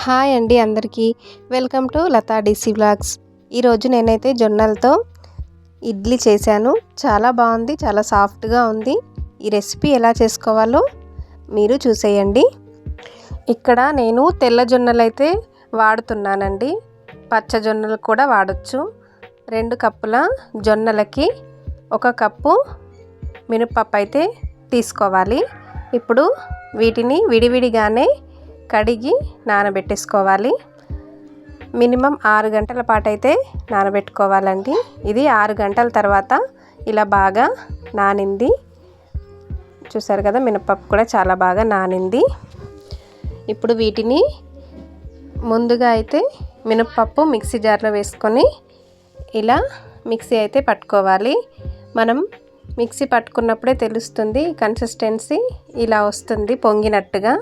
Hi అండి అందరికీ welcome to Latha DC vlogs. ఈరోజు నేనైతే జొన్నలతో ఇడ్లీ చేశాను. చాలా బాగుంది, చాలా సాఫ్ట్గా ఉంది. ఈ రెసిపీ ఎలా చేసుకోవాలో మీరు చూసేయండి. ఇక్కడ నేను తెల్ల జొన్నలు అయితే వాడుతున్నానండి, పచ్చ జొన్నలు కూడా వాడచ్చు. 2 కప్పుల జొన్నలకి 1 కప్పు మినపప్పు అయితే తీసుకోవాలి. ఇప్పుడు వీటిని విడివిడిగానే కడిగి నానబెట్టేసుకోవాలి. మినిమం 6 గంటల పాటు అయితే నానబెట్టుకోవాలండి. ఇది 6 గంటల తర్వాత ఇలా బాగా నానింది. చూసారు కదా, మినపప్పు కూడా చాలా బాగా నానింది. ఇప్పుడు వీటిని ముందుగా అయితే మినపప్పు మిక్సీ జార్లో వేసుకొని ఇలా మిక్సీ అయితే పట్టుకోవాలి. మనం మిక్సీ పట్టుకున్నప్పుడే తెలుస్తుంది కన్సిస్టెన్సీ ఇలా వస్తుంది, పొంగినట్టుగా.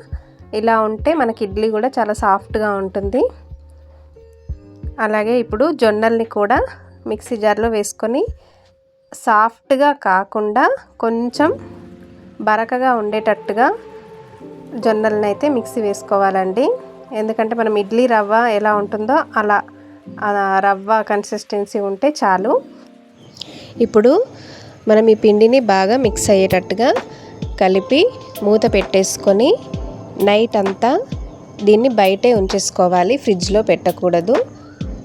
ఇలా ఉంటే మనకి ఇడ్లీ కూడా చాలా సాఫ్ట్గా ఉంటుంది. అలాగే ఇప్పుడు జొన్నల్ని కూడా మిక్సీ జార్లో వేసుకొని సాఫ్ట్గా కాకుండా కొంచెం బరకగా ఉండేటట్టుగా జొన్నల్ని అయితే మిక్సీ వేసుకోవాలండి. ఎందుకంటే మనం ఇడ్లీ రవ్వ ఎలా ఉంటుందో అలా రవ్వ కన్సిస్టెన్సీ ఉంటే చాలు. ఇప్పుడు మనం ఈ పిండిని బాగా మిక్స్ అయ్యేటట్టుగా కలిపి మూత పెట్టేసుకొని నైట్ అంతా దీన్ని బయటే ఉంచేసుకోవాలి, ఫ్రిడ్జ్లో పెట్టకూడదు.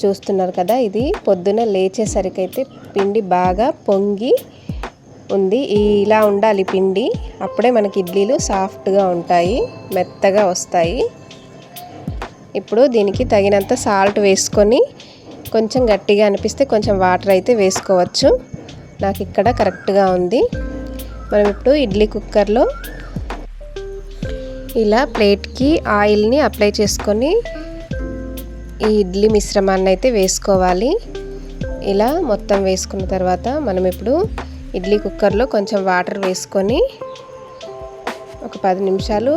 చూస్తున్నారు కదా, ఇది పొద్దున లేచేసరికి అయితే పిండి బాగా పొంగి ఉంది. ఇలా ఉండాలి పిండి, అప్పుడే మనకి ఇడ్లీలు సాఫ్ట్గా ఉంటాయి, మెత్తగా వస్తాయి. ఇప్పుడు దీనికి తగినంత సాల్ట్ వేసుకొని కొంచెం గట్టిగా అనిపిస్తే కొంచెం వాటర్ అయితే వేసుకోవచ్చు. నాకు ఇక్కడ కరెక్ట్గా ఉంది. మనం ఇప్పుడు ఇడ్లీ కుక్కర్లో ఇలా ప్లేట్కి ఆయిల్ని అప్లై చేసుకొని ఈ ఇడ్లీ మిశ్రమాన్ని అయితే వేసుకోవాలి. ఇలా మొత్తం వేసుకున్న తర్వాత మనం ఇప్పుడు ఇడ్లీ కుక్కర్లో కొంచెం వాటర్ వేసుకొని ఒక 10 నిమిషాలు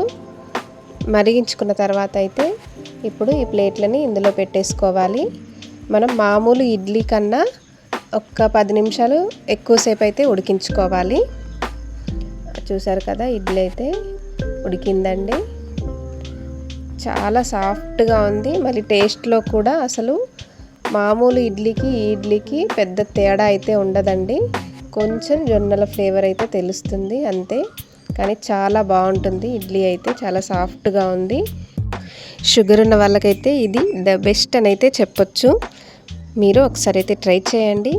మరిగించుకున్న తర్వాత అయితే ఇప్పుడు ఈ ప్లేట్లని ఇందులో పెట్టేసుకోవాలి. మనం మామూలు ఇడ్లీ కన్నా ఒక 10 నిమిషాలు ఎక్కువసేపు అయితే ఉడికించుకోవాలి. చూసారు కదా, ఇడ్లీ అయితే ఉడికిందండి. చాలా సాఫ్ట్గా ఉంది. మళ్ళీ టేస్ట్లో కూడా అసలు మామూలు ఇడ్లీకి ఈ ఇడ్లీకి పెద్ద తేడా అయితే ఉండదండి. కొంచెం జొన్నల ఫ్లేవర్ అయితే తెలుస్తుంది అంతే, కానీ చాలా బాగుంటుంది. ఇడ్లీ అయితే చాలా సాఫ్ట్గా ఉంది. షుగర్ ఉన్న వాళ్ళకైతే ఇది ద బెస్ట్ అని అయితే చెప్పొచ్చు. మీరు ఒకసారి అయితే ట్రై చేయండి.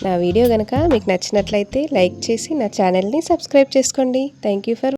నా వీడియో కనుక మీకు నచ్చినట్లయితే లైక్ చేసి నా ఛానల్ని సబ్స్క్రైబ్ చేసుకోండి. Thank you for